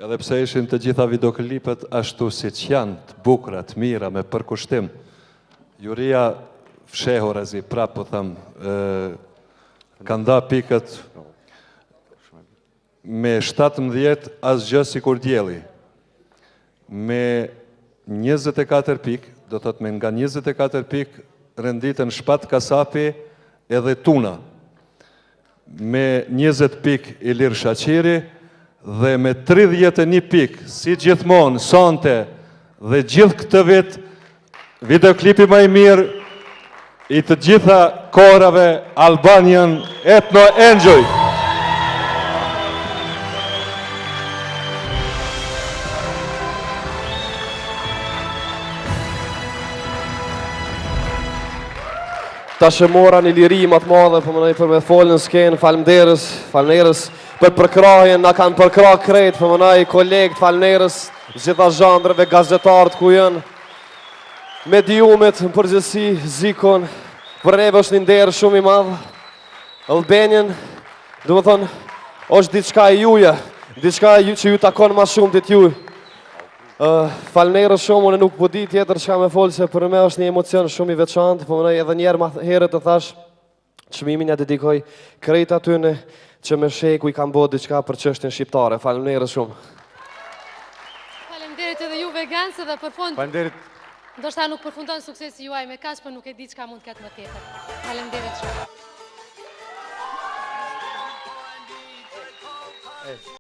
Edhe pse ishin të gjitha videoklipet ashtu si që janë, të bukura, të mira, me përkushtim. Juria fshehur e zi, prapë po thamë, ka nda pikët me 17 asgjë si kur djeli. Me 24 pikë, do thot me nga 24 pikë, renditën Shpat Kasapi edhe Tuna. Me 20 pikë Ilir Shaqiri, dhe me 31 pikë, si gjithmonë, sonte dhe gjithë këtë vit, videoklipi më i mirë i të gjitha kohërave, Albanian Ethno Enjoy. Ta shëmora një liri më të madhe, për më nëjë për me folë në skenë, falënderës, për përkrahjen, na kanë përkrah krejt, për më nëjë kolegët, falënderës, gjitha zhandrëve, gazetarët ku jënë, mediumit, në përgjësi, Zikon, për neve është një nderë shumë i madhë, Albanian, du më thonë, është diçka e juja, diçka që ju takon ma shumë dit ju. Falënderës shumë, unë nuk po di tjetër që ka me folë, se për me është një emocion shumë i veçantë, po më edhe njerë ma herët të thash, çmimin ja dedikoj krejt atyne që me sheku i kam bo diçka për çështjen shqiptare. Falënderës shumë. Faleminderit edhe ju vegansë dhe për fund. Faleminderit. Ndoshta nuk përfundon suksesi juaj me kaq, por nuk e di çka mund të ketë më tjetër. Faleminderit shumë.